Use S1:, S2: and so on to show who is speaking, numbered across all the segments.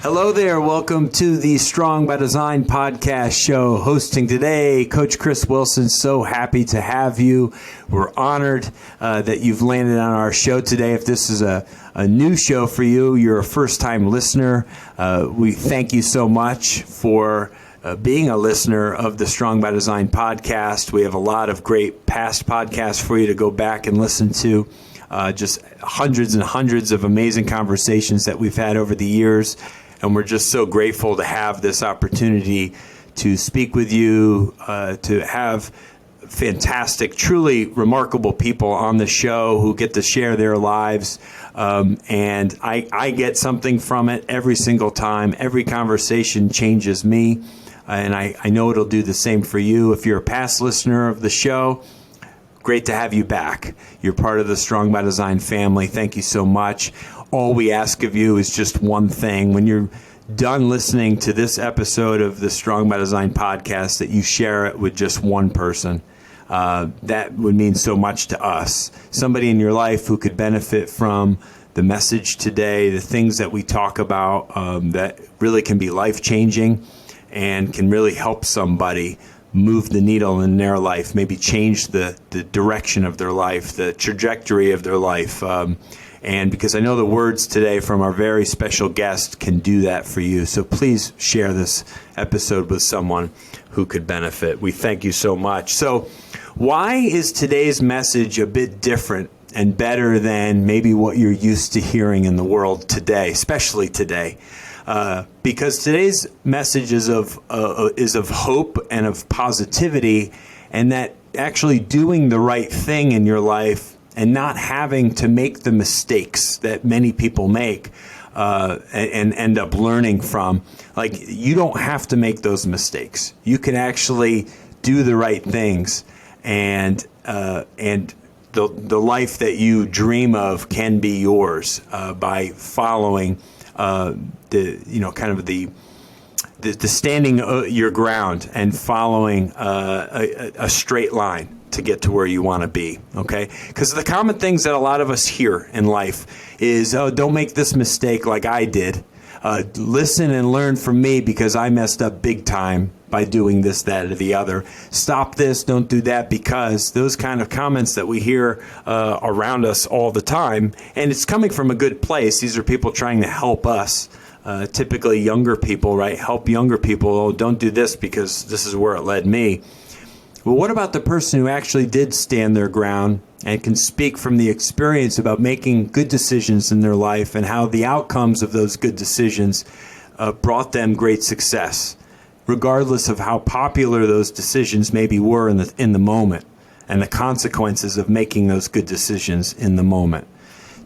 S1: Hello there. Welcome to the Strong by Design podcast show. Hosting today, Coach Chris Wilson. So happy to have you. We're honored that you've landed on our show today. If this is a new show for you, you're a first-time listener, we thank you so much for being a listener of the Strong by Design podcast. We have a lot of great past podcasts for you to go back and listen to. Just hundreds and hundreds of amazing conversations that we've had over the years. And we're just so grateful to have this opportunity to speak with you, to have fantastic, truly remarkable people on the show who get to share their lives. And I get something from it every single time. Every conversation changes me. And I know it'll do the same for you. If you're a past listener of the show, great to have you back. You're part of the Strong by Design family. Thank you so much. All we ask of you is just one thing. When you're done listening to this episode of the Strong by Design podcast, that you share it with just one person. That would mean so much to us. Somebody in your life who could benefit from the message today, the things that we talk about that really can be life-changing and can really help somebody move the needle in their life, maybe change the direction of their life, the trajectory of their life. And because I know the words today from our very special guest can do that for you. So please share this episode with someone who could benefit. We thank you so much. So why is today's message a bit different and better than maybe what you're used to hearing in the world today, especially today? Because today's message is of hope and of positivity, and that actually doing the right thing in your life and not having to make the mistakes that many people make and end up learning from. Like, you don't have to make those mistakes. You can actually do the right things, and the life that you dream of can be yours by following the standing your ground and following a straight line to get to where you want to be, okay? Because the common things that a lot of us hear in life is, oh, don't make this mistake like I did. Listen and learn from me because I messed up big time by doing this, that, or the other. Stop this, don't do that, because those kind of comments that we hear around us all the time, and it's coming from a good place. These are people trying to help us, typically younger people, right? Help younger people. Oh, don't do this because this is where it led me. Well, what about the person who actually did stand their ground and can speak from the experience about making good decisions in their life and how the outcomes of those good decisions brought them great success, regardless of how popular those decisions maybe were in the moment and the consequences of making those good decisions in the moment?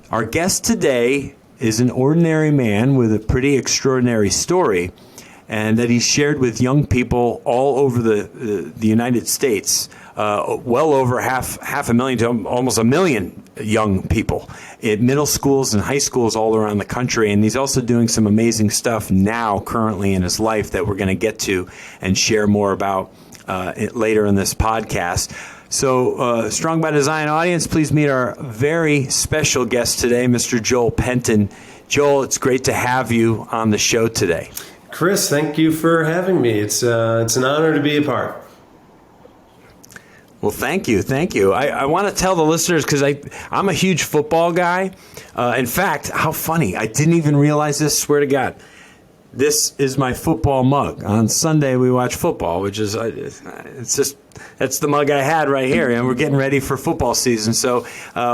S1: Our guest today is an ordinary man with a pretty extraordinary story, and that he's shared with young people all over the United States, well over half a million to almost a million young people in middle schools and high schools all around the country. And he's also doing some amazing stuff now, currently in his life, that we're going to get to and share more about later in this podcast. So, Strong by Design audience, please meet our very special guest today, Mr. Joel Penton. Joel, it's great to have you on the show today.
S2: Chris, thank you for having me. It's an honor to be a part.
S1: Well, thank you. I want to tell the listeners, because I'm a huge football guy. In fact, how funny. I didn't even realize this, swear to God. This is my football mug. On Sunday, we watch football, which is, that's the mug I had right here. And we're getting ready for football season. So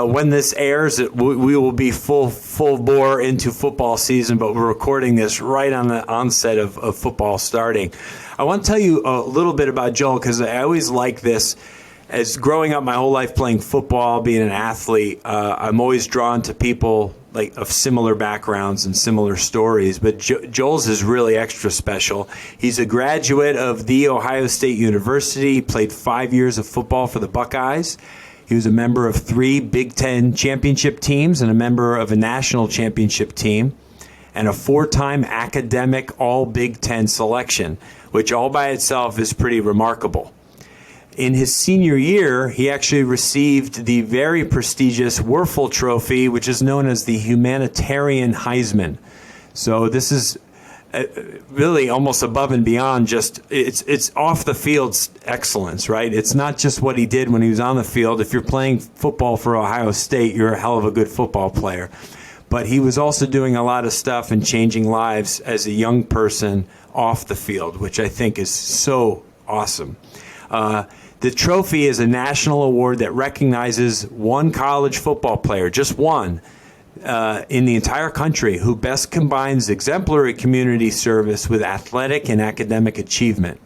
S1: when this airs, we will be full bore into football season, but we're recording this right on the onset of football starting. I want to tell you a little bit about Joel, because I always like this. As growing up my whole life playing football, being an athlete, I'm always drawn to people like of similar backgrounds and similar stories. But Joel's is really extra special. He's a graduate of The Ohio State University, played 5 years of football for the Buckeyes. He was a member of 3 Big Ten championship teams and a member of a national championship team, and a 4-time academic All Big Ten selection, which all by itself is pretty remarkable. In his senior year, he actually received the very prestigious Werfel Trophy, which is known as the Humanitarian Heisman. So this is really almost above and beyond just it's off the field excellence, right? It's not just what he did when he was on the field. If you're playing football for Ohio State, you're a hell of a good football player. But he was also doing a lot of stuff and changing lives as a young person off the field, which I think is so awesome. The trophy is a national award that recognizes one college football player, just one, in the entire country who best combines exemplary community service with athletic and academic achievement.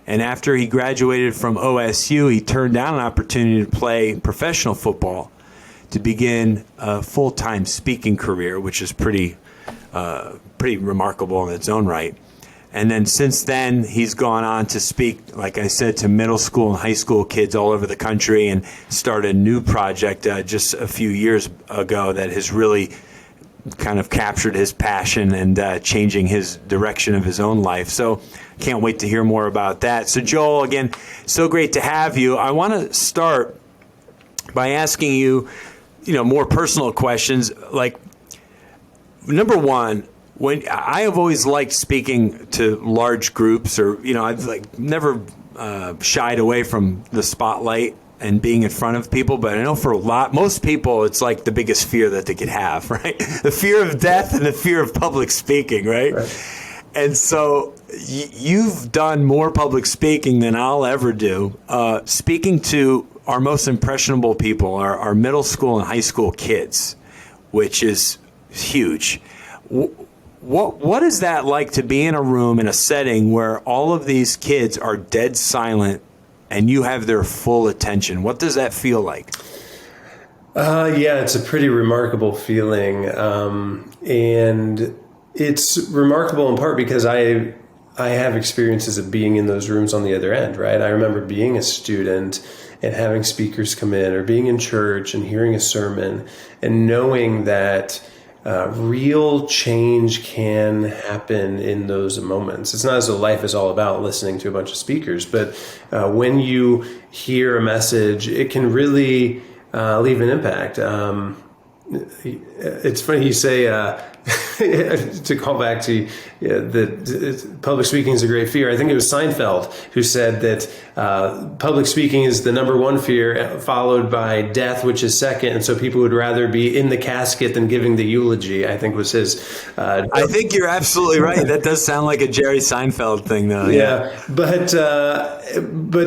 S1: And after he graduated from OSU, he turned down an opportunity to play professional football to begin a full-time speaking career, which is pretty remarkable in its own right. And then since then, he's gone on to speak, like I said, to middle school and high school kids all over the country and started a new project just a few years ago that has really kind of captured his passion and changing his direction of his own life. So can't wait to hear more about that. So Joel, again, so great to have you. I want to start by asking you, more personal questions. Like, number one, when I have always liked speaking to large groups, or I've never shied away from the spotlight and being in front of people. But I know for most people, it's like the biggest fear that they could have, right? The fear of death and the fear of public speaking, right? And so you've done more public speaking than I'll ever do. Speaking to our most impressionable people, our middle school and high school kids, which is huge. What is that like to be in a room, in a setting where all of these kids are dead silent and you have their full attention? What does that feel like?
S2: Yeah, it's a pretty remarkable feeling. And it's remarkable in part because I have experiences of being in those rooms on the other end, right? I remember being a student and having speakers come in, or being in church and hearing a sermon and knowing that real change can happen in those moments. It's not as though life is all about listening to a bunch of speakers, but when you hear a message, it can really leave an impact. It's funny you say, to call back to that public speaking is a great fear. I think it was Seinfeld who said that public speaking is the number one fear, followed by death, which is second. And so people would rather be in the casket than giving the eulogy, I think was his.
S1: I think you're absolutely right. That does sound like a Jerry Seinfeld thing, though.
S2: Yeah. But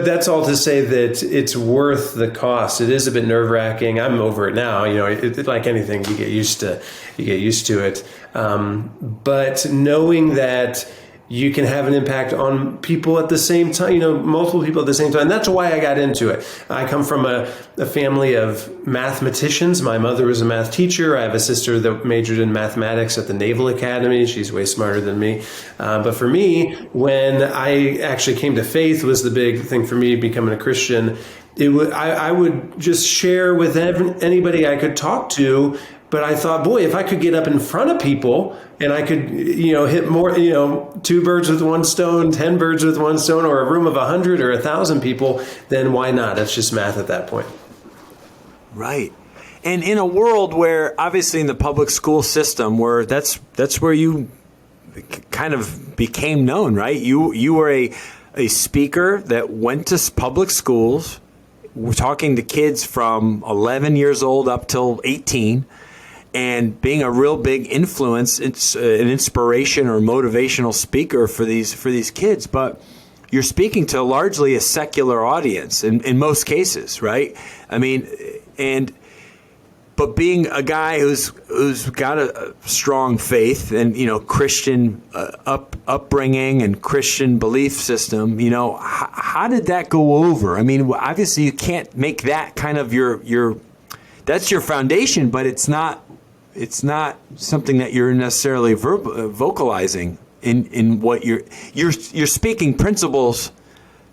S2: that's all to say that it's worth the cost. It is a bit nerve-wracking. I'm over it now. Like anything, you get used to it. But knowing that you can have an impact on people at the same time, multiple people at the same time. And that's why I got into it. I come from a family of mathematicians. My mother was a math teacher. I have a sister that majored in mathematics at the Naval Academy. She's way smarter than me. But for me, when I actually came to faith, was the big thing for me, becoming a Christian. I would just share with anybody I could talk to. But I thought, boy, if I could get up in front of people and I could, hit more, 2 birds with one stone, 10 birds with one stone, or a room of 100 or 1,000 people, then why not? It's just math at that point.
S1: Right. And in a world where, obviously, in the public school system, where that's where you kind of became known, right? You were a speaker that went to public schools. We're talking to kids from 11 years old up till 18. And being a real big influence, it's an inspiration or motivational speaker for these kids. But you're speaking to largely a secular audience in most cases, right? I mean, but being a guy who's got a strong faith and Christian upbringing and Christian belief system, how did that go over? I mean, obviously you can't make that kind of your that's your foundation, but it's not something that you're necessarily vocalizing in what you're speaking principles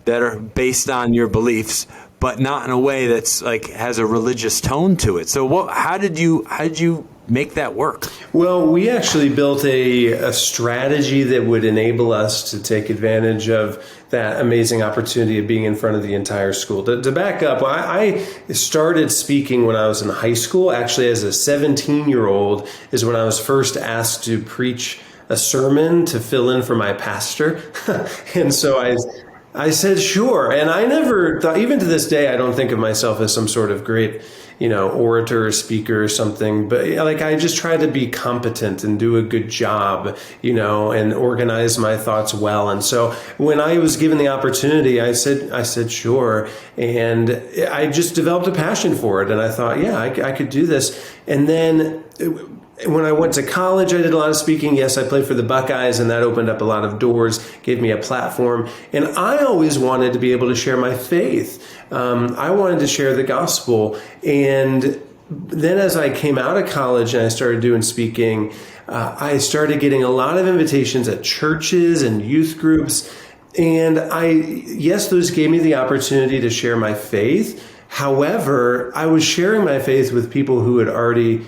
S1: that are based on your beliefs, but not in a way that's like has a religious tone to it. So how did you make that work?
S2: Well, we actually built a strategy that would enable us to take advantage of that amazing opportunity of being in front of the entire school. To back up, I started speaking when I was in high school. Actually, as a 17-year-old is when I was first asked to preach a sermon to fill in for my pastor. And so I said, sure. And I never thought, even to this day, I don't think of myself as some sort of great, orator or speaker or something, but like I just try to be competent and do a good job, and organize my thoughts well. And so when I was given the opportunity, I said, sure. And I just developed a passion for it. And I thought, yeah, I could do this. And then when I went to college, I did a lot of speaking. Yes, I played for the Buckeyes, and that opened up a lot of doors, gave me a platform. And I always wanted to be able to share my faith. I wanted to share the gospel. And then as I came out of college and I started doing speaking, I started getting a lot of invitations at churches and youth groups. And yes, those gave me the opportunity to share my faith. However, I was sharing my faith with people who had already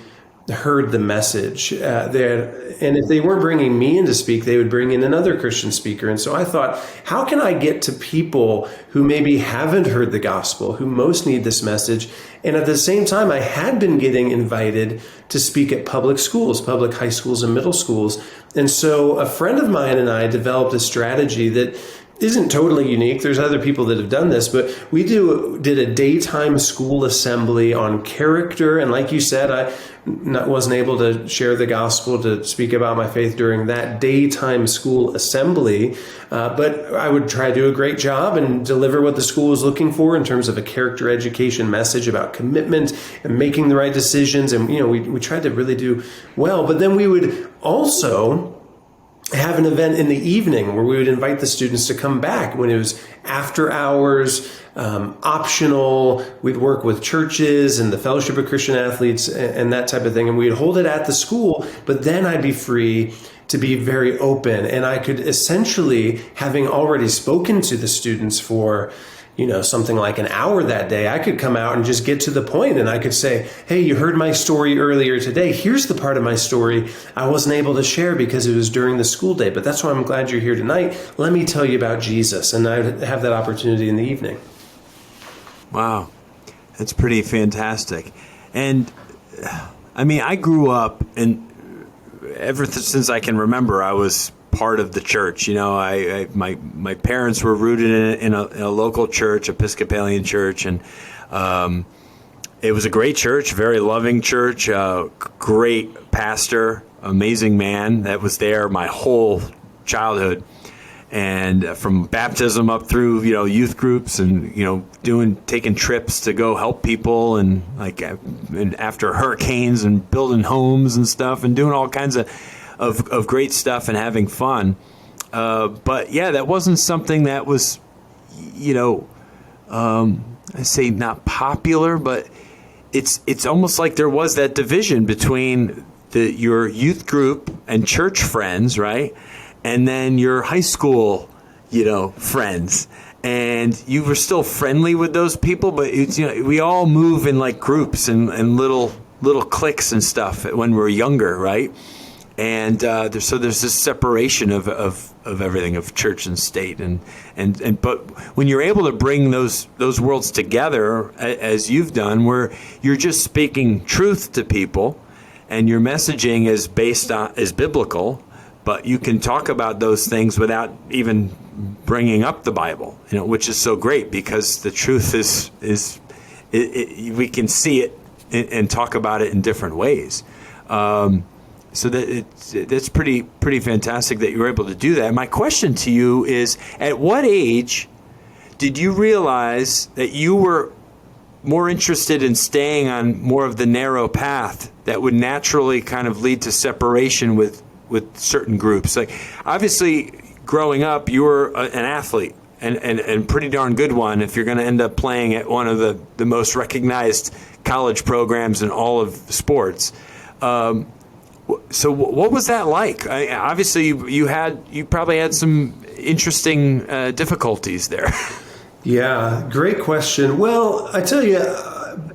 S2: heard the message and if they weren't bringing me in to speak, they would bring in another Christian speaker. And so I thought, how can I get to people who maybe haven't heard the gospel, who most need this message? And at the same time, I had been getting invited to speak at public schools, public high schools and middle schools. And so a friend of mine and I developed a strategy that isn't totally unique. There's other people that have done this, but we did a daytime school assembly on character. And like you said, I wasn't able to share the gospel, to speak about my faith during that daytime school assembly. But I would try to do a great job and deliver what the school was looking for in terms of a character education message about commitment and making the right decisions. And, we tried to really do well. But then we would also have an event in the evening where we would invite the students to come back when it was after hours, optional. We'd work with churches and the Fellowship of Christian Athletes and that type of thing. And we'd hold it at the school, but then I'd be free to be very open. And I could essentially, having already spoken to the students for something like an hour that day, I could come out and just get to the point, and I could say, hey, you heard my story earlier today. Here's the part of my story I wasn't able to share because it was during the school day, but that's why I'm glad you're here tonight. Let me tell you about Jesus. And I would have that opportunity in the evening.
S1: Wow. That's pretty fantastic. And I grew up, and ever since I can remember, I was part of the church. My parents were rooted in a local church, Episcopalian church, and it was a great church, very loving church, great pastor, amazing man that was there my whole childhood, and from baptism up through youth groups and taking trips to go help people and after hurricanes and building homes and stuff and doing all kinds of great stuff and having fun. But yeah, that wasn't something that was, I say not popular, but it's almost like there was that division between your youth group and church friends, right? And then your high school, friends. And you were still friendly with those people, but we all move in like groups and little cliques and stuff when we're younger, right? And there's this separation of everything, of church and state, and but when you're able to bring those worlds together, as you've done, where you're just speaking truth to people, and your messaging is biblical, but you can talk about those things without even bringing up the Bible, which is so great because the truth is we can see it and talk about it in different ways. So that's pretty fantastic that you were able to do that. My question to you is, at what age did you realize that you were more interested in staying on more of the narrow path that would naturally kind of lead to separation with certain groups? Like, obviously, growing up, you were an athlete and pretty darn good one if you're going to end up playing at one of the most recognized college programs in all of sports. So what was that like? Obviously, you probably had some interesting difficulties there.
S2: Yeah, great question. Well, I tell you,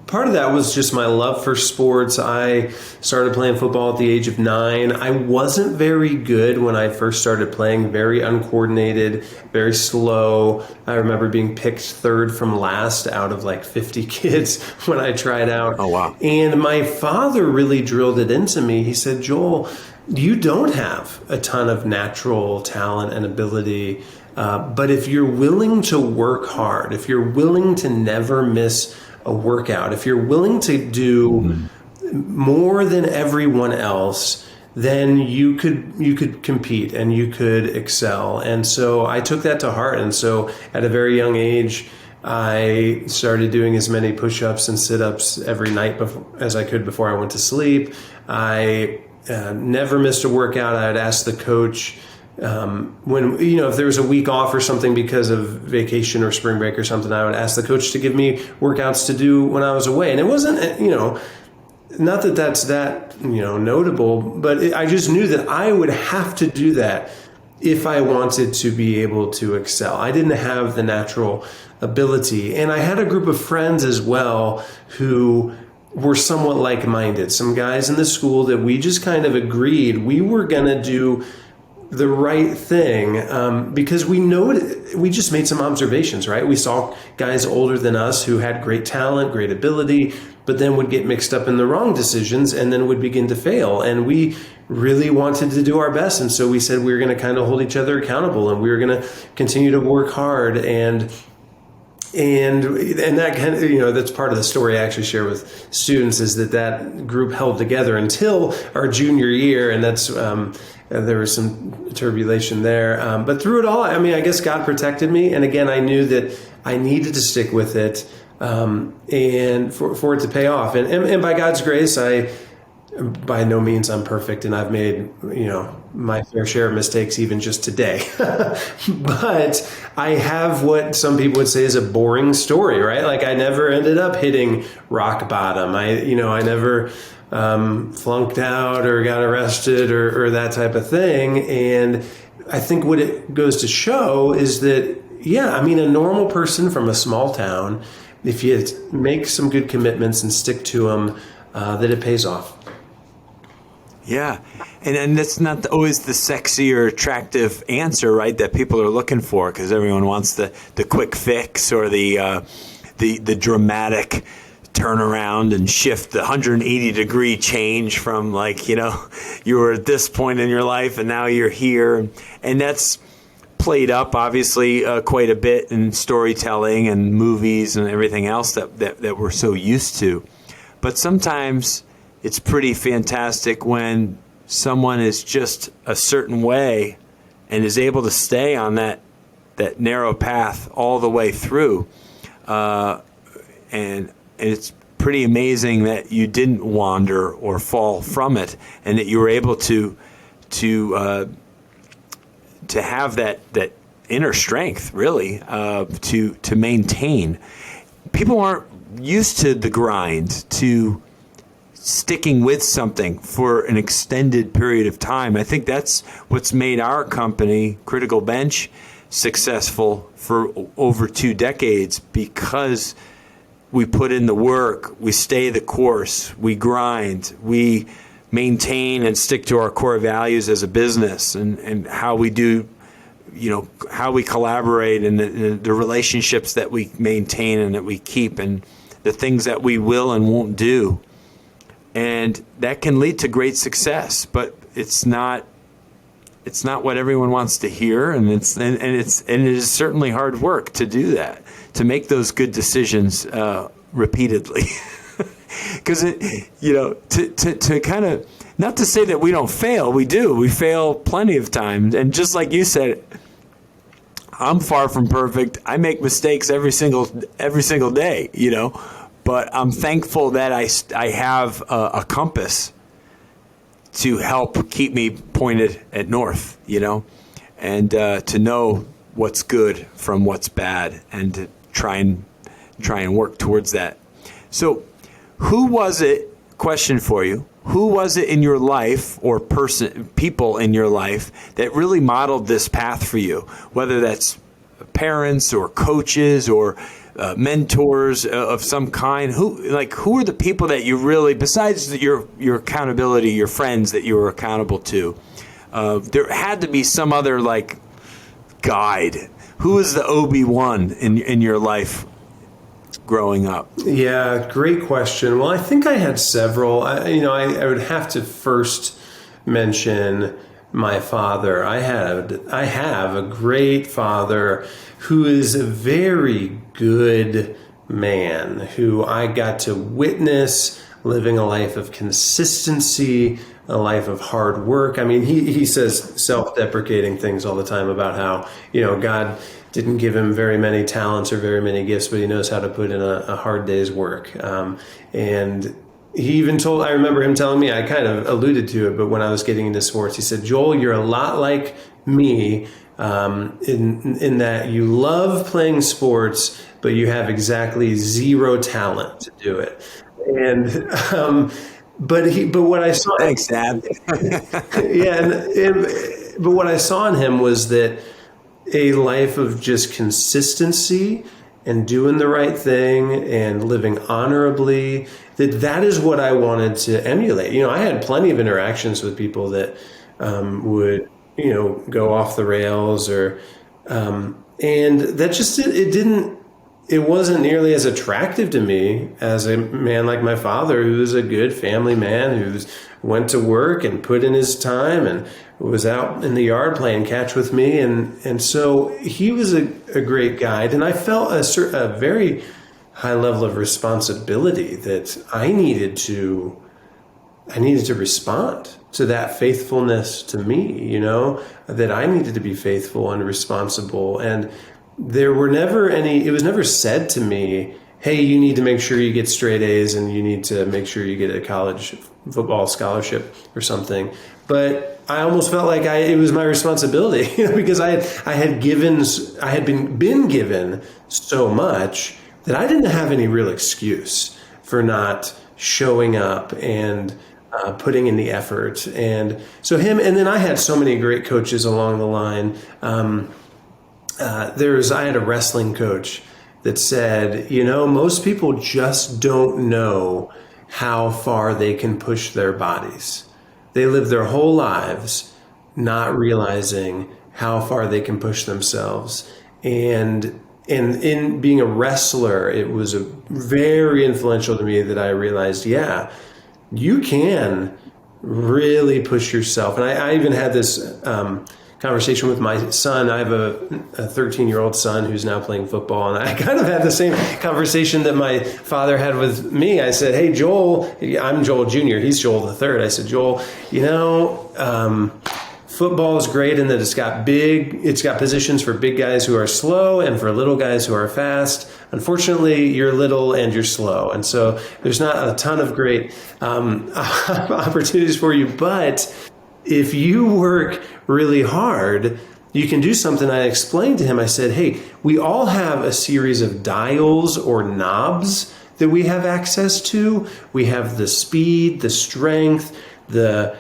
S2: part of that was just my love for sports. I started playing football at the age of 9. I wasn't very good when I first started playing, very uncoordinated, very slow. I remember being picked third from last out of like 50 kids when I tried out.
S1: Oh, wow.
S2: And my father really drilled it into me. He said, Joel, you don't have a ton of natural talent and ability, but if you're willing to work hard, if you're willing to never miss a workout, if you're willing to do more than everyone else, then you could compete and you could excel. And so I took that to heart. And so at a very young age, I started doing as many push-ups and sit-ups every night as I could before I went to sleep. I never missed a workout. I'd ask the coach when, if there was a week off or something because of vacation or spring break or something, I would ask the coach to give me workouts to do when I was away. And it wasn't, not that that's that, notable, but I just knew that I would have to do that if I wanted to be able to excel. I didn't have the natural ability. And I had a group of friends as well who were somewhat like-minded, some guys in the school that we just kind of agreed we were going to do the right thing because we just made some observations, right? We saw guys older than us who had great talent, great ability, but then would get mixed up in the wrong decisions and then would begin to fail. And we really wanted to do our best. And so we said we were going to kind of hold each other accountable and we were going to continue to work hard. And that kind of, that's part of the story I actually share with students is that group held together until our junior year. And that's, there was some turbulation there. But through it all, I guess God protected me. And again, I knew that I needed to stick with it and for it to pay off. And by God's grace, by no means I'm perfect. And I've made, my fair share of mistakes even just today. But I have what some people would say is a boring story, right? Like I never ended up hitting rock bottom. I never flunked out or got arrested or that type of thing. And I think what it goes to show is that, a normal person from a small town, if you make some good commitments and stick to them, that it pays off.
S1: Yeah. And that's not always the sexy or attractive answer, right, that people are looking for because everyone wants the quick fix or the dramatic turnaround and shift, the 180-degree change from you were at this point in your life and now you're here. And that's played up, obviously, quite a bit in storytelling and movies and everything else that we're so used to. But sometimes it's pretty fantastic when someone is just a certain way and is able to stay on that narrow path all the way through. And it's pretty amazing that you didn't wander or fall from it and that you were able to have that inner strength, really, to maintain. People aren't used to the grind, to sticking with something for an extended period of time. I think that's what's made our company, Critical Bench, successful for over 2 decades because we put in the work, we stay the course, we grind, we maintain and stick to our core values as a business and how we do, how we collaborate and the relationships that we maintain and that we keep and the things that we will and won't do. And that can lead to great success, but it's not what everyone wants to hear, and it is certainly hard work to do that, to make those good decisions repeatedly. Because to kind of, not to say that we don't fail, we do. We fail plenty of times, and just like you said, I'm far from perfect. I make mistakes every single day, But I'm thankful that I have a compass to help keep me pointed at north, and to know what's good from what's bad, and to try and work towards that. So, who was it? Question for you: who was it in your life or people in your life that really modeled this path for you? Whether that's parents or coaches or mentors of some kind? Who are the people that you really, besides your accountability, your friends that you were accountable to? There had to be some other guide. Who was the Obi-Wan in your life growing up?
S2: Yeah, great question. Well, I think I had several. I would have to first mention my father. I have a great father who is a very good man who I got to witness living a life of consistency, a life of hard work. I mean, he says self-deprecating things all the time about how, God didn't give him very many talents or very many gifts, but he knows how to put in a hard day's work. And he even I remember him telling me, I kind of alluded to it, but when I was getting into sports, he said, Joel, you're a lot like me in that you love playing sports, but you have exactly zero talent to do it. And but what I saw,
S1: thanks, Dad.
S2: but what I saw in him was that a life of just consistency and doing the right thing and living honorably, that is what I wanted to emulate. I had plenty of interactions with people that would, go off the rails and that just, it wasn't nearly as attractive to me as a man like my father, who was a good family man, who went to work and put in his time and was out in the yard playing catch with me. And so he was a great guide. And I felt a very high level of responsibility that I needed to respond to that faithfulness to me, that I needed to be faithful and responsible. And there were never it was never said to me, hey, you need to make sure you get straight A's and you need to make sure you get a college football scholarship or something. But I almost felt like it was my responsibility, because I had been given so much that I didn't have any real excuse for not showing up and putting in the effort. And so and then I had so many great coaches along the line. I had a wrestling coach that said, most people just don't know how far they can push their bodies. They live their whole lives not realizing how far they can push themselves. And in being a wrestler, it was very influential to me that I realized, you can really push yourself. And I even had this conversation with my son. I have a 13-year-old son who's now playing football, and I kind of had the same conversation that my father had with me. I said, hey, Joel, I'm Joel Jr., he's Joel the third. I said, Joel, football is great in that it's got positions for big guys who are slow and for little guys who are fast. Unfortunately, you're little and you're slow. And so there's not a ton of great opportunities for you, but if you work really hard, you can do something. I explained to him, I said, hey, we all have a series of dials or knobs that we have access to. We have the speed, the strength, the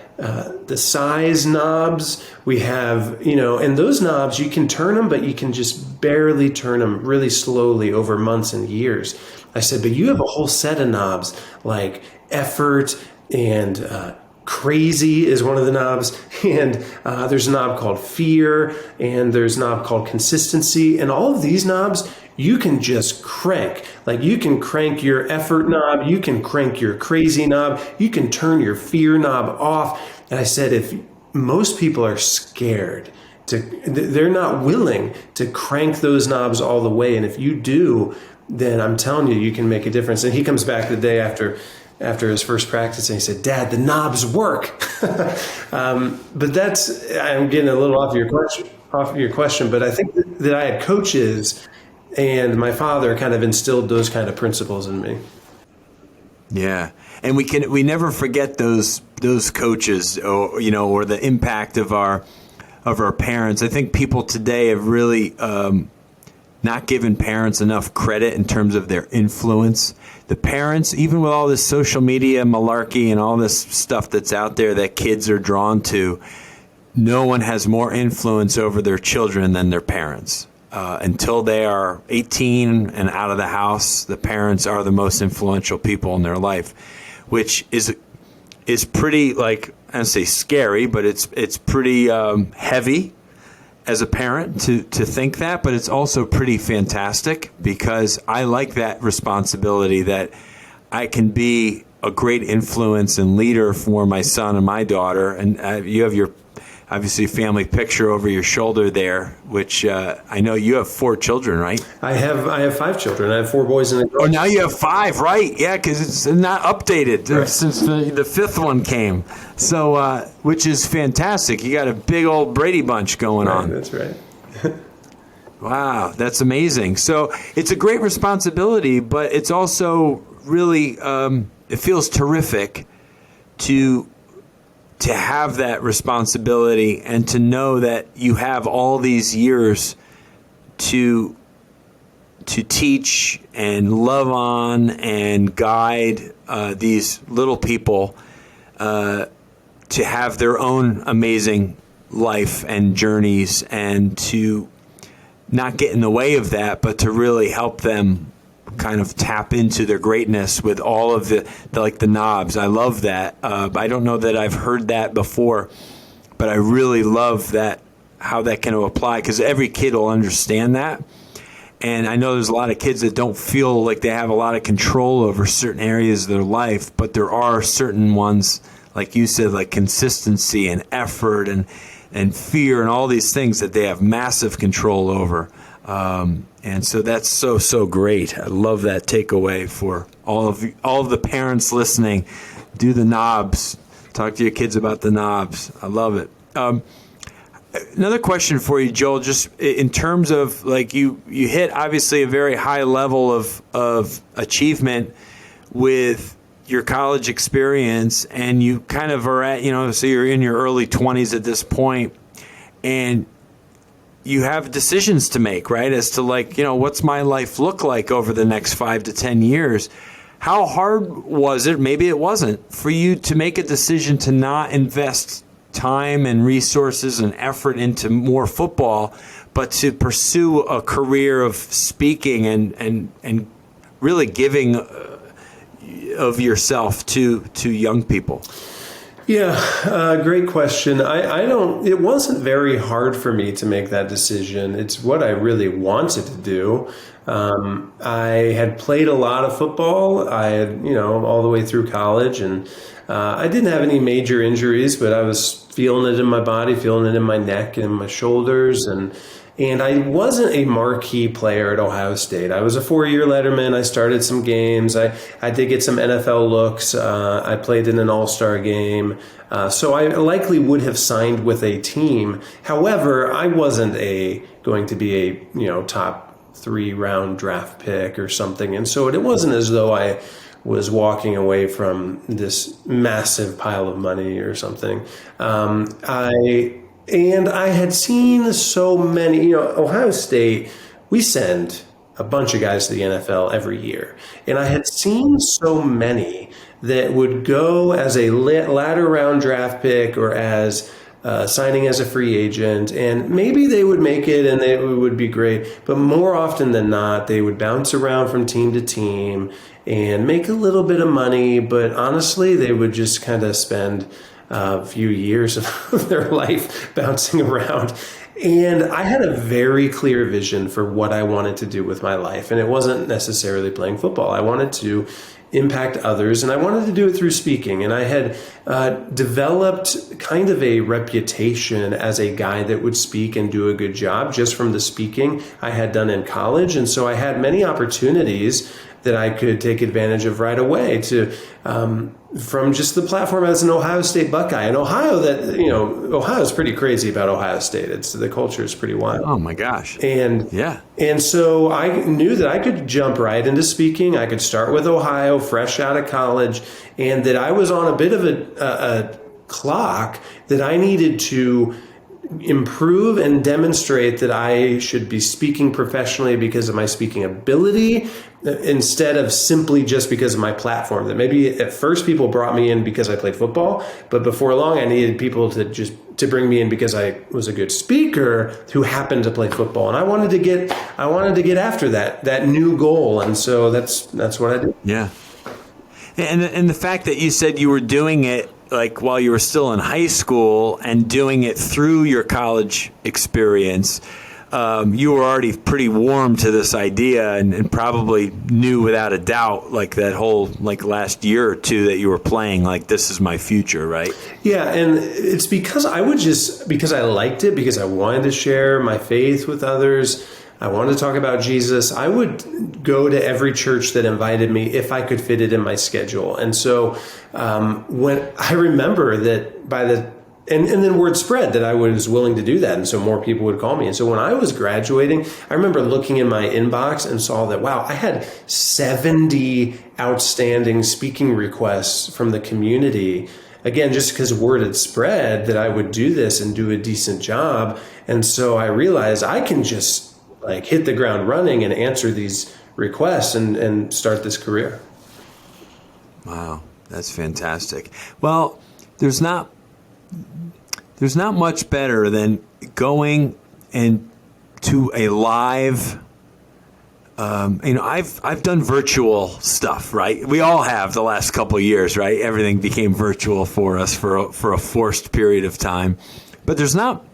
S2: size knobs. We have, and those knobs, you can turn them, but you can just barely turn them really slowly over months and years. I said, but you have a whole set of knobs like effort and crazy is one of the knobs, and there's a knob called fear, and there's a knob called consistency, and all of these knobs you can just crank. Like you can crank your effort knob, you can crank your crazy knob, you can turn your fear knob off. And I said, if most people are scared they're not willing to crank those knobs all the way, and if you do, then I'm telling you, you can make a difference. And he comes back the day after his first practice, and he said, Dad, the knobs work. But I'm getting a little off your question, but I think that I had coaches, and my father kind of instilled those kind of principles in me.
S1: Yeah. And we never forget those coaches, or the impact of our parents. I think people today have really not given parents enough credit in terms of their influence. The parents, even with all this social media malarkey and all this stuff that's out there that kids are drawn to, no one has more influence over their children than their parents. until they are 18 and out of the house, the parents are the most influential people in their life, which is pretty, like, I don't say scary, but it's pretty heavy as a parent to think that, but it's also pretty fantastic because I like that responsibility that I can be a great influence and leader for my son and my daughter. And you have your, obviously, family picture over your shoulder there, which I know you have 4 children, right?
S2: I have 5 children. I have 4 boys and a girl.
S1: Oh, now you have 5, right? Yeah, because it's not updated since the 5th one came. So, which is fantastic. You got a big old Brady Bunch going on.
S2: That's right.
S1: Wow, that's amazing. So it's a great responsibility, but it's also really, it feels terrific to have that responsibility and to know that you have all these years to teach and love on and guide these little people to have their own amazing life and journeys, and to not get in the way of that, but to really help them kind of tap into their greatness with all of the knobs. I love that. I don't know that I've heard that before, but I really love that, how that can apply, because every kid will understand that. And I know there's a lot of kids that don't feel like they have a lot of control over certain areas of their life, but there are certain ones, like you said, like consistency and effort and fear and all these things that they have massive control over. And so that's so great. I love that takeaway for all of the parents listening. Do the knobs. Talk to your kids about the knobs. I love it. Another question for you, Joel, just in terms of, like, you hit obviously a very high level of achievement with your college experience, and you kind of are at, so you're in your early 20s at this point, and you have decisions to make, right? As to, like, what's my life look like over the next 5 to 10 years? How hard was it, maybe it wasn't, for you to make a decision to not invest time and resources and effort into more football, but to pursue a career of speaking and really giving of yourself to young people?
S2: Yeah, great question. It wasn't very hard for me to make that decision. It's what I really wanted to do. I had played a lot of football. I had, all the way through college, and I didn't have any major injuries, but I was feeling it in my body, feeling it in my neck and my shoulders. And I wasn't a marquee player at Ohio State. I was a 4-year letterman. I started some games. I did get some NFL looks. I played in an all-star game. So I likely would have signed with a team. However, I wasn't going to be a top 3-round draft pick or something. And so it wasn't as though I was walking away from this massive pile of money or something. And I had seen so many, Ohio State, we send a bunch of guys to the NFL every year. And I had seen so many that would go as a latter round draft pick or as signing as a free agent. And maybe they would make it and it would be great. But more often than not, they would bounce around from team to team and make a little bit of money. But honestly, they would just kind of spend a few years of their life bouncing around. And I had a very clear vision for what I wanted to do with my life. And it wasn't necessarily playing football. I wanted to impact others, and I wanted to do it through speaking. And I had developed kind of a reputation as a guy that would speak and do a good job just from the speaking I had done in college. And so I had many opportunities that I could take advantage of right away from just the platform as an Ohio State Buckeye. And Ohio, Ohio's pretty crazy about Ohio State. The culture is pretty wild.
S1: Oh my gosh.
S2: And so I knew that I could jump right into speaking. I could start with Ohio, fresh out of college, and that I was on a bit of a clock that I needed to improve and demonstrate that I should be speaking professionally because of my speaking ability, instead of simply just because of my platform. That maybe at first people brought me in because I played football, but before long I needed people to bring me in because I was a good speaker who happened to play football, and I wanted to get after that new goal, and so that's what I did.
S1: Yeah. And the fact that you said you were doing it like while you were still in high school and doing it through your college experience, you were already pretty warm to this idea and probably knew without a doubt, like that whole like last year or two that you were playing, like this is my future, right?
S2: Yeah, and it's because because I liked it, because I wanted to share my faith with others. I wanted to talk about Jesus. I would go to every church that invited me if I could fit it in my schedule. And so when I remember that and then word spread that I was willing to do that. And so more people would call me. And so when I was graduating, I remember looking in my inbox and saw that, wow, I had 70 outstanding speaking requests from the community. Again, just because word had spread that I would do this and do a decent job. And so I realized I can just like hit the ground running and answer these requests and start this career.
S1: Wow, that's fantastic. Well, there's not much better than going and to a live. I've done virtual stuff, right? We all have the last couple of years, right? Everything became virtual for us for a forced period of time, but there's not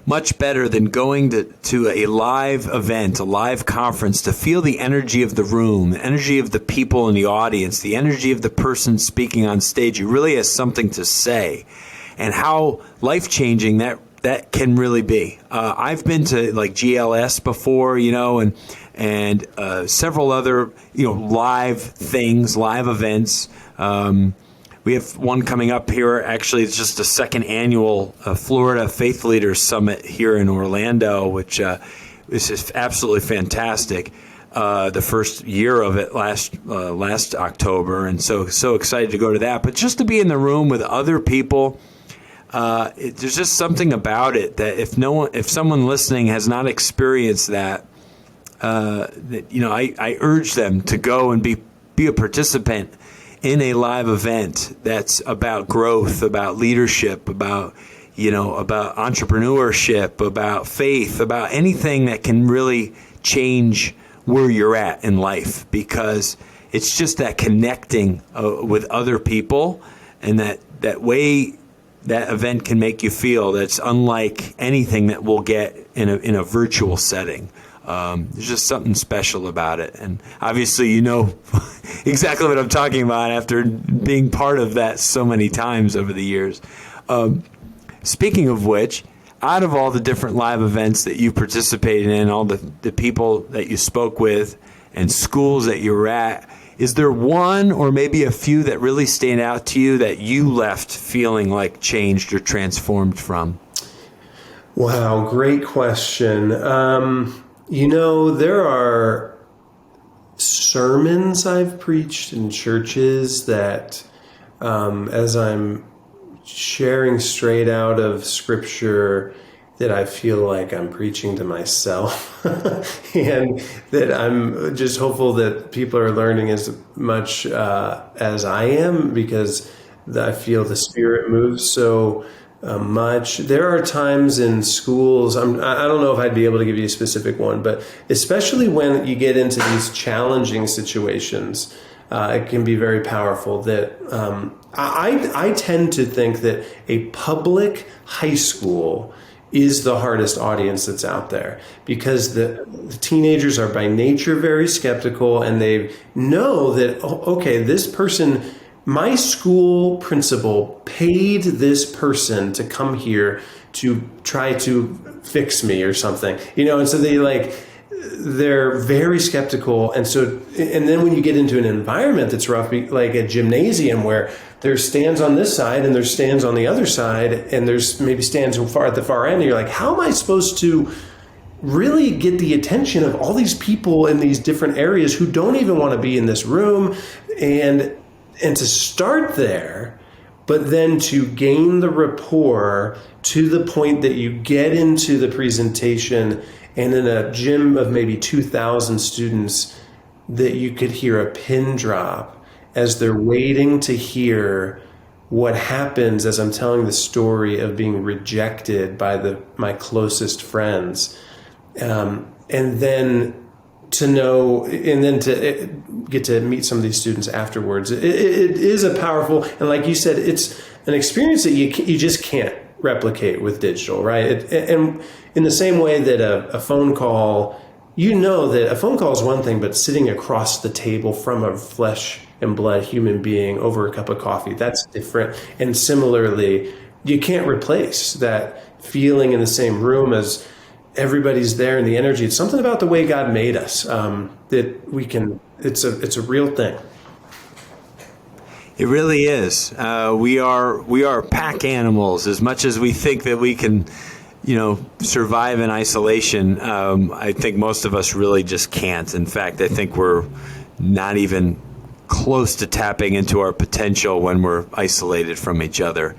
S1: much better than going to a live event, a live conference, to feel the energy of the room, the energy of the people in the audience, the energy of the person speaking on stage who really has something to say, and how life-changing that can really be. I've been to like GLS before, and several other, live things, live events. We have one coming up here. Actually, it's just the second annual Florida Faith Leaders Summit here in Orlando, which is just absolutely fantastic. The first year of it last October, and so excited to go to that. But just to be in the room with other people, there's just something about it that if someone listening has not experienced that, I urge them to go and be a participant in a live event that's about growth, about leadership, about entrepreneurship, about faith, about anything that can really change where you're at in life, because it's just that connecting with other people, and that way that event can make you feel that's unlike anything that we'll get in a virtual setting. There's just something special about it. And obviously, exactly what I'm talking about after being part of that so many times over the years. Speaking of which, out of all the different live events that you participated in, all the people that you spoke with and schools that you were at, is there one or maybe a few that really stand out to you that you left feeling like changed or transformed from?
S2: Wow, great question. There are sermons I've preached in churches that, as I'm sharing straight out of Scripture, that I feel like I'm preaching to myself, and that I'm just hopeful that people are learning as much as I am, because I feel the Spirit moves so much. There are times in schools, I don't know if I'd be able to give you a specific one, but especially when you get into these challenging situations, it can be very powerful. That I tend to think that a public high school is the hardest audience that's out there, because the teenagers are by nature very skeptical, and they know that, okay, this person, my school principal paid this person to come here to try to fix me or something, and so they're very skeptical. And then when you get into an environment that's rough, like a gymnasium where there's stands on this side and there's stands on the other side, and there's maybe stands at the far end, and you're like, how am I supposed to really get the attention of all these people in these different areas who don't even want to be in this room? And to start there, but then to gain the rapport to the point that you get into the presentation, and in a gym of maybe 2,000 students, that you could hear a pin drop as they're waiting to hear what happens as I'm telling the story of being rejected by my closest friends. And then to know, and then to get to meet some of these students afterwards. It is a powerful, and like you said, it's an experience that you just can't replicate with digital, right? And in the same way that a phone call, you know that a phone call is one thing, but sitting across the table from a flesh and blood human being over a cup of coffee, that's different. And similarly, you can't replace that feeling in the same room as everybody's there and the energy. It's something about the way God made us that we can. It's a real thing.
S1: It really is. We are pack animals. As much as we think that we can, survive in isolation, I think most of us really just can't. In fact, I think we're not even close to tapping into our potential when we're isolated from each other.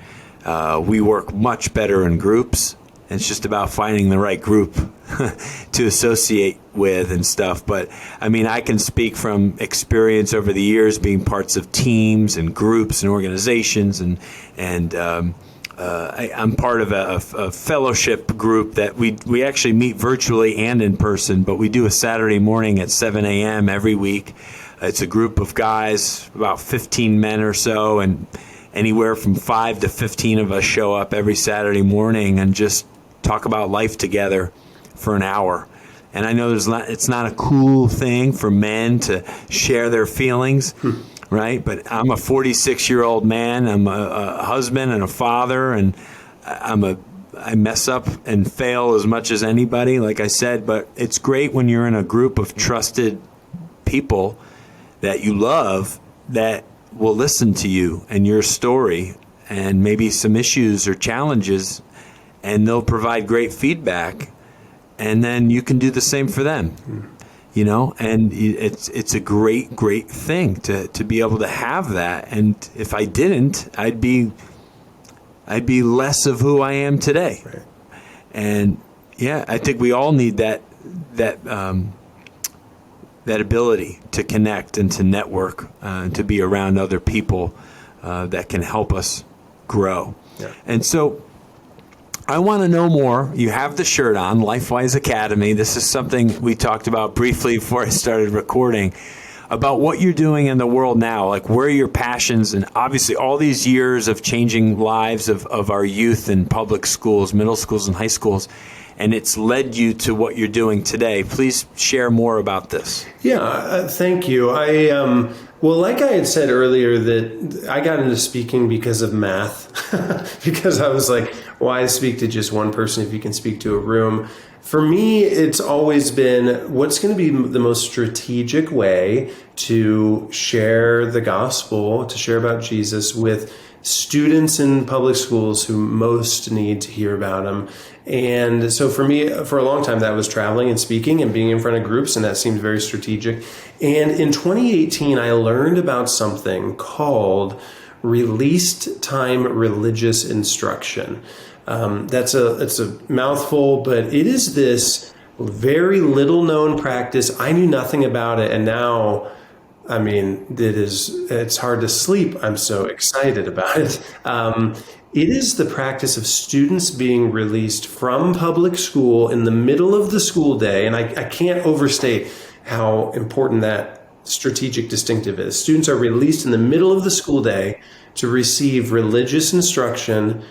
S1: We work much better in groups. It's just about finding the right group to associate with and stuff. But I mean, I can speak from experience over the years being parts of teams and groups and organizations, and I'm part of a fellowship group that we actually meet virtually and in person, but we do a Saturday morning at 7 a.m. every week. It's a group of guys, about 15 men or so, and anywhere from 5 to 15 of us show up every Saturday morning and just talk about life together for an hour. And I know it's not a cool thing for men to share their feelings, right? But I'm a 46-year-old man. I'm a husband and a father, and I mess up and fail as much as anybody, like I said. But it's great when you're in a group of trusted people that you love that will listen to you and your story and maybe some issues or challenges, and they'll provide great feedback, and then you can do the same for them, and it's a great thing to be able to have that. And if I didn't, I'd be less of who I am today.
S2: Right.
S1: And yeah, I think we all need that ability to connect and to network, and to be around other people that can help us grow.
S2: Yeah.
S1: And so I want to know more. You have the shirt on, Lifewise Academy. This is something we talked about briefly before I started recording, about what you're doing in the world now, like where your passions, and obviously all these years of changing lives of our youth in public schools, middle schools, and high schools, and it's led you to what you're doing today. Please share more about this.
S2: Yeah, thank you. Well, like I had said earlier, that I got into speaking because of math, because I was like, why speak to just one person if you can speak to a room? For me, it's always been, what's going to be the most strategic way to share the gospel, to share about Jesus with students in public schools who most need to hear about him. And so for me, for a long time, that was traveling and speaking and being in front of groups, and that seemed very strategic. And in 2018, I learned about something called released time religious instruction. It's a mouthful, but it is this very little known practice. I knew nothing about it, and now, I mean, it's hard to sleep. I'm so excited about it. It is the practice of students being released from public school in the middle of the school day, and I can't overstate how important that strategic distinctive is. Students are released in the middle of the school day to receive religious instruction,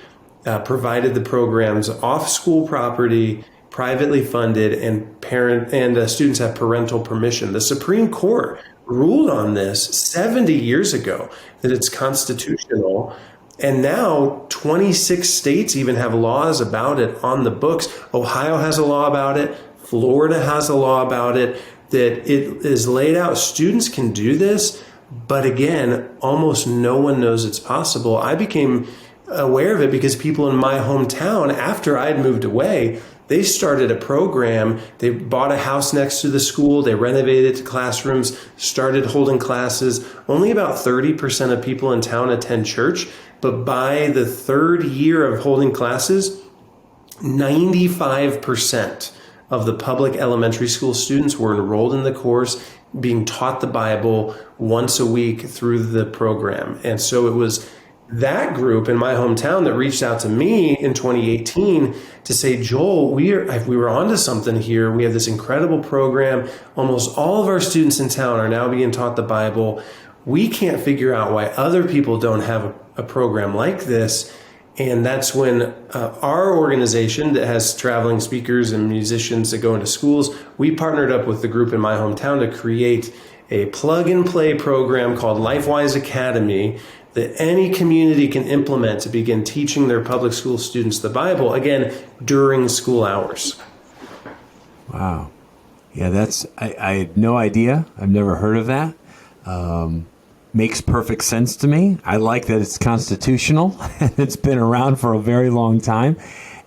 S2: provided the program's off school property, privately funded, and students have parental permission. The Supreme Court ruled on this 70 years ago that it's constitutional. And now 26 states even have laws about it on the books. Ohio has a law about it. Florida has a law about it, that it is laid out. Students can do this, but again, almost no one knows it's possible. I became aware of it because people in my hometown, after I had moved away, they started a program. They bought a house next to the school. They renovated it to classrooms, started holding classes. Only about 30% of people in town attend church. But by the third year of holding classes, 95% of the public elementary school students were enrolled in the course, being taught the Bible once a week through the program. And so it was that group in my hometown that reached out to me in 2018 to say, Joel, we were onto something here. We have this incredible program. Almost all of our students in town are now being taught the Bible. We can't figure out why other people don't have a program like this. And that's when our organization that has traveling speakers and musicians that go into schools, we partnered up with the group in my hometown to create a plug-and-play program called Lifewise Academy that any community can implement to begin teaching their public school students the Bible, again, during school hours.
S1: Wow. Yeah, I had no idea. I've never heard of that. Makes perfect sense to me. I like that it's constitutional and it's been around for a very long time.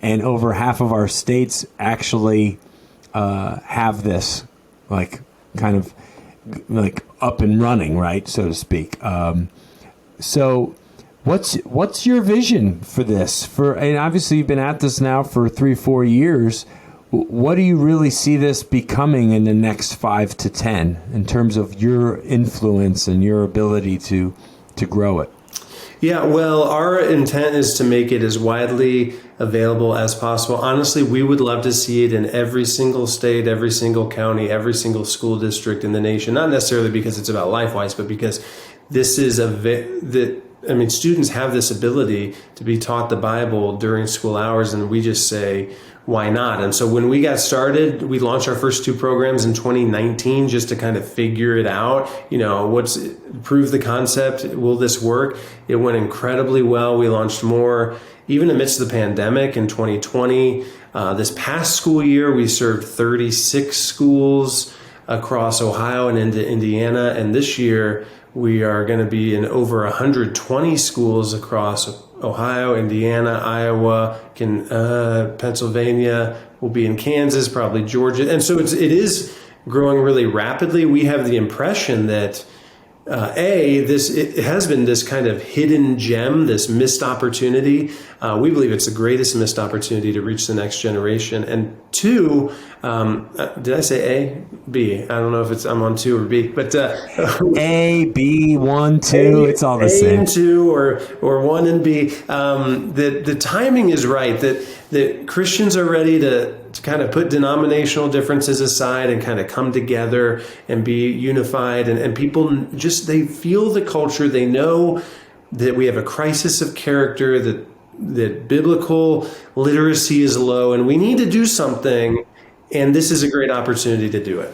S1: And over half of our states actually have this kind of up and running, right, so to speak. So what's your vision for this? And obviously you've been at this now for 3-4 years. What do you really see this becoming in the next 5 to 10 in terms of your influence and your ability to grow it?
S2: Yeah, well, our intent is to make it as widely available as possible. Honestly, we would love to see it in every single state, every single county, every single school district in the nation. Not necessarily because it's about LifeWise, but because this is students have this ability to be taught the Bible during school hours, and we just say, why not? And so when we got started, we launched our first 2 programs in 2019 just to kind of figure it out. Prove the concept. Will this work? It went incredibly well. We launched more, even amidst the pandemic in 2020. This past school year, we served 36 schools across Ohio and into Indiana. And this year, we are going to be in over 120 schools across Ohio, Indiana, Iowa, Pennsylvania. We'll be in Kansas, probably Georgia. And so it is growing really rapidly. We have the impression that it has been this kind of hidden gem, this missed opportunity. We believe it's the greatest missed opportunity to reach the next generation. And 2, did I say A? B? I don't know if I'm on 2 or B, but
S1: A, B, 1, 2, it's all the same.
S2: A and 2 or 1 and B. The timing is right. That Christians are ready to kind of put denominational differences aside and kind of come together and be unified. And people they feel the culture. They know that we have a crisis of character, that biblical literacy is low, and we need to do something. And this is a great opportunity to do it.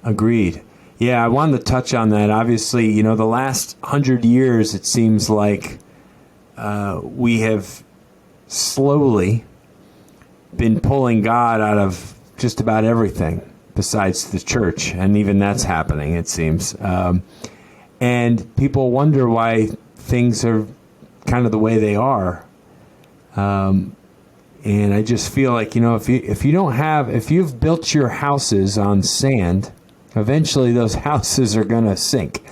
S1: Agreed. Yeah, I wanted to touch on that. Obviously, the last 100 years, it seems like we have slowly been pulling God out of just about everything besides the church. And even that's happening, it seems. And people wonder why things are kind of the way they are. And I just feel like, if you've built your houses on sand, eventually those houses are going to sink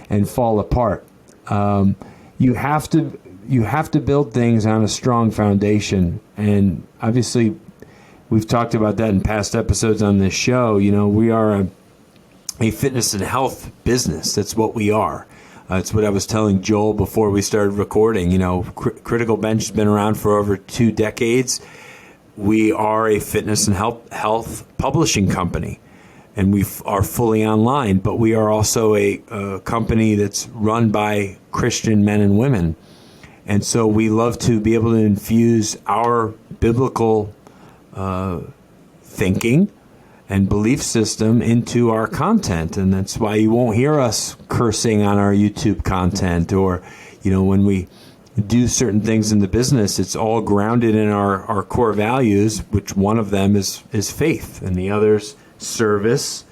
S1: and fall apart. You have to build things on a strong foundation. And obviously, we've talked about that in past episodes on this show. We are a fitness and health business. That's what we are. It's what I was telling Joel before we started recording. Critical Bench has been around for over 2 decades. We are a fitness and health publishing company, and we are fully online, but we are also a company that's run by Christian men and women. And so we love to be able to infuse our biblical thinking and belief system into our content. And that's why you won't hear us cursing on our YouTube content, or, when we do certain things in the business, it's all grounded in our core values, which one of them is faith, and the other's service,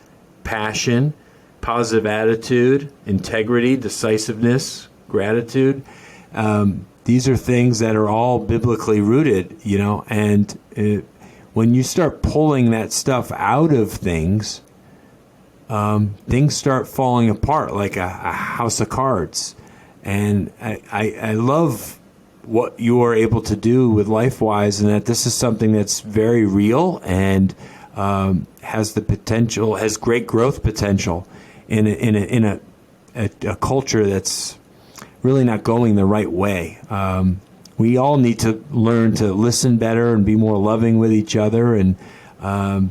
S1: passion, positive attitude, integrity, decisiveness, gratitude. These are things that are all biblically rooted, and when you start pulling that stuff out of things, things start falling apart like a house of cards. And I love what you are able to do with Lifewise, and that this is something that's very real, and has the potential, has great growth potential in a culture that's really not going the right way. We all need to learn to listen better and be more loving with each other and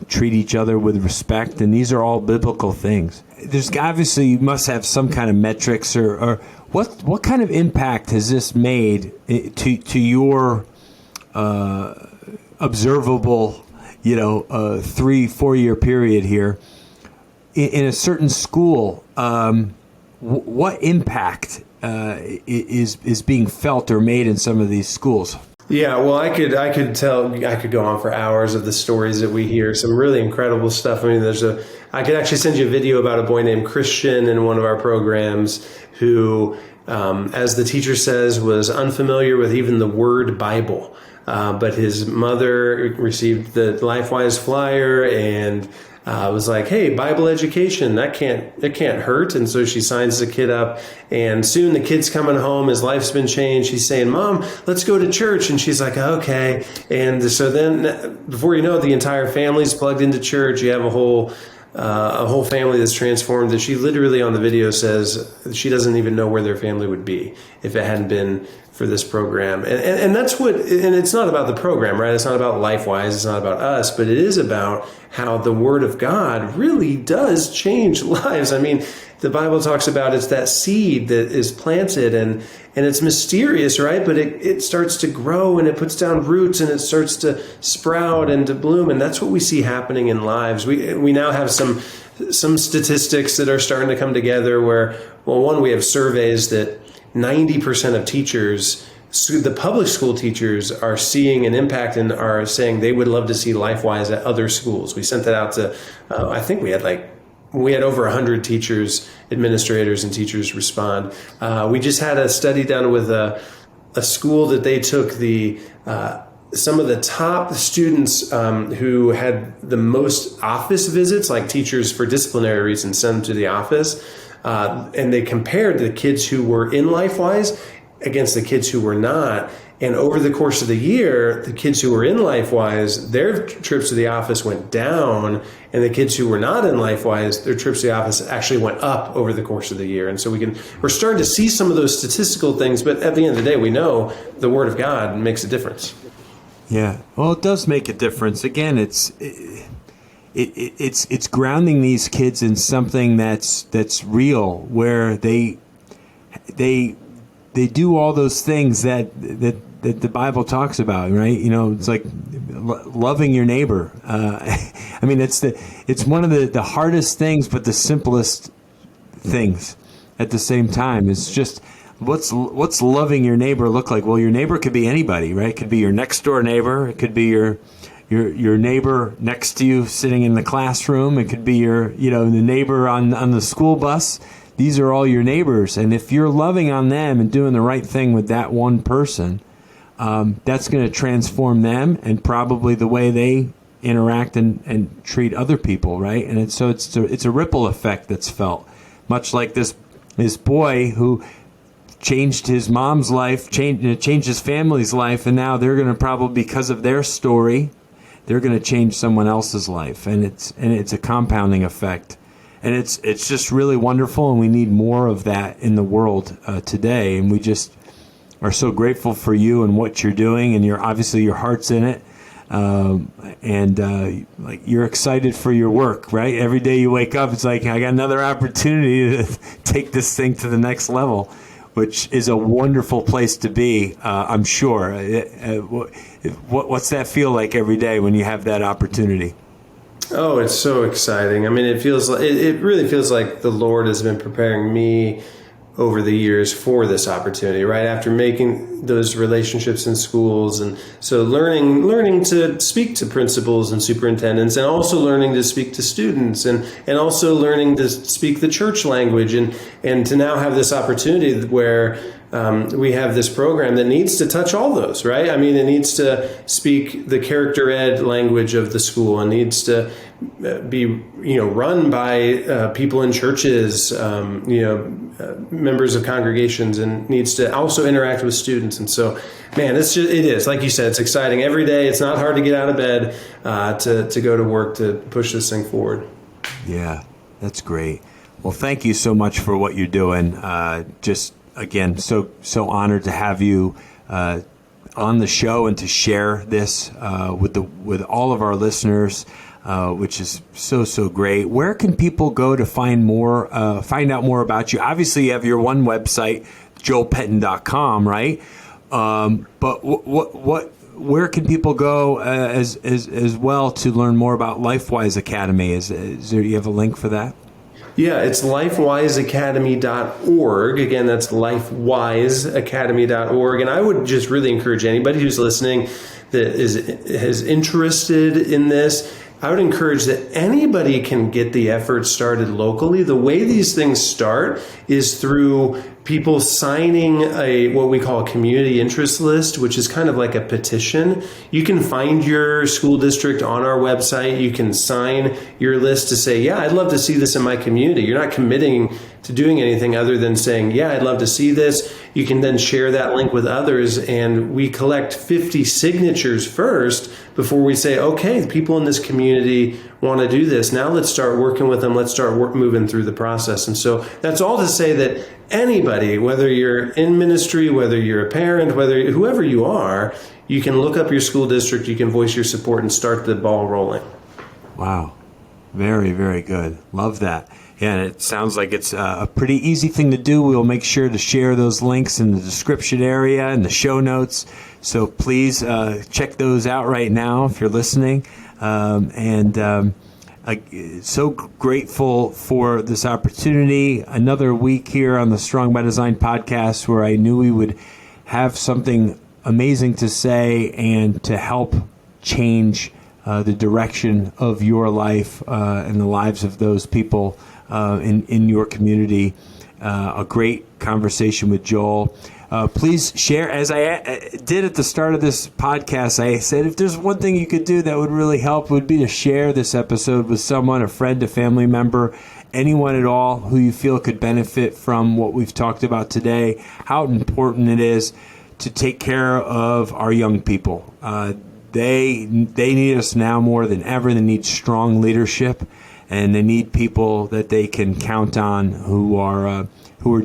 S1: treat each other with respect. And these are all biblical things. There's obviously, you must have some kind of metrics or what kind of impact has this made to your observable, 3-4 year period here in a certain school? What impact is being felt or made in some of these schools?
S2: Yeah, well, I could go on for hours of the stories that we hear. Some really incredible stuff. I mean, I could actually send you a video about a boy named Christian in one of our programs who, as the teacher says, was unfamiliar with even the word Bible. But his mother received the Lifewise flyer and was like, hey, Bible education, it can't hurt. And so she signs the kid up, and soon the kid's coming home. His life's been changed. He's saying, Mom, let's go to church. And she's like, okay. And so then before you know it, the entire family's plugged into church. You have a whole family that's transformed, that she literally on the video says she doesn't even know where their family would be if it hadn't been for this program. And that's and it's not about the program, right? It's not about Lifewise. It's not about us, but it is about how the Word of God really does change lives. I mean, the Bible talks about it's that seed that is planted and it's mysterious, right? But it starts to grow and it puts down roots and it starts to sprout and to bloom. And that's what we see happening in lives. We now have some statistics that are starting to come together where, well, one, we have surveys that 90% of teachers, the public school teachers, are seeing an impact and are saying they would love to see Lifewise at other schools. We sent that out to, I think we had over 100 teachers, administrators, and teachers respond. We just had a study done with a school that they took some of the top students who had the most office visits, like teachers for disciplinary reasons sent them to the office. And they compared the kids who were in Lifewise against the kids who were not. And over the course of the year, the kids who were in Lifewise, their trips to the office went down. And the kids who were not in Lifewise, their trips to the office actually went up over the course of the year. And so we're starting to see some of those statistical things. But at the end of the day, we know the Word of God makes a difference.
S1: Yeah. Well, it does make a difference. Again, it's grounding these kids in something that's real, where they do all those things that the Bible talks about, right? It's like loving your neighbor. I mean, it's one of the hardest things, but the simplest things at the same time. It's just what's loving your neighbor look like? Well, your neighbor could be anybody, right? It could be your next door neighbor. It could be your neighbor next to you sitting in the classroom. It could be the neighbor on the school bus. These are all your neighbors. And if you're loving on them and doing the right thing with that one person, that's going to transform them and probably the way they interact and treat other people, right? And it's a ripple effect that's felt, much like this boy who changed his mom's life, changed his family's life, and now they're going to probably, because of their story, they're going to change someone else's life, and it's a compounding effect, and it's just really wonderful, and we need more of that in the world today. And we just are so grateful for you and what you're doing, and obviously your heart's in it, and you're excited for your work, right? Every day you wake up, it's like, I got another opportunity to take this thing to the next level, which is a wonderful place to be, I'm sure. What's that feel like every day when you have that opportunity?
S2: Oh, it's so exciting. I mean, it really feels like the Lord has been preparing me over the years for this opportunity, right? After making those relationships in schools. And so learning to speak to principals and superintendents, and also learning to speak to students, and also learning to speak the church language, and to now have this opportunity where we have this program that needs to touch all those, right? I mean, it needs to speak the character ed language of the school, and needs to be, run by people in churches, members of congregations, and needs to also interact with students. And so, man, it is, like you said, it's exciting every day. It's not hard to get out of bed to go to work to push this thing forward.
S1: Yeah, that's great. Well, thank you so much for what you're doing. Just again, so honored to have you on the show and to share this with all of our listeners, which is so great. Where can people go to find out more about you? Obviously, you have your one website, joelpenton.com, right? But where can people go as well to learn more about Lifewise Academy? Is there, you have a link for that?
S2: Yeah, it's lifewiseacademy.org. Again, that's lifewiseacademy.org. And I would just really encourage anybody who's listening that is interested in this, I would encourage that anybody can get the effort started locally. The way these things start is through people signing what we call a community interest list, which is kind of like a petition. You can find your school district on our website. You can sign your list to say, yeah, I'd love to see this in my community. You're not committing to doing anything other than saying, yeah, I'd love to see this. You can then share that link with others, and we collect 50 signatures first before we say, okay, people in this community want to do this. Now let's start working with them. Let's start moving through the process. And so that's all to say that anybody, whether you're in ministry, whether you're a parent, whoever you are, you can look up your school district, you can voice your support and start the ball rolling.
S1: Wow. Very, very good. Love that. Yeah, and it sounds like it's a pretty easy thing to do. We'll make sure to share those links in the description area and the show notes. So please check those out right now if you're listening. So grateful for this opportunity. Another week here on the Strong by Design podcast where I knew we would have something amazing to say and to help change the direction of your life and the lives of those people in your community. A great conversation with Joel. Please share, as I did at the start of this podcast, I said if there's one thing you could do that would really help, would be to share this episode with someone, a friend, a family member, anyone at all who you feel could benefit from what we've talked about today, how important it is to take care of our young people. They need us now more than ever. They need strong leadership, and they need people that they can count on who are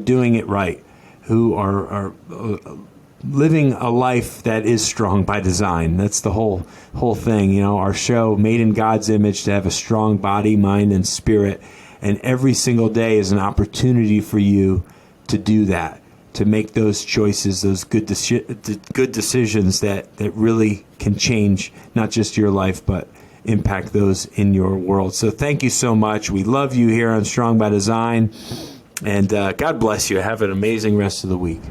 S1: doing it right, who are living a life that is strong by design. That's the whole thing. Our show, Made in God's Image, to have a strong body, mind, and spirit. And every single day is an opportunity for you to do that, to make those choices, those good decisions that really can change not just your life, but impact those in your world. So thank you so much. We love you here on Strong by Design. And God bless you. Have an amazing rest of the week.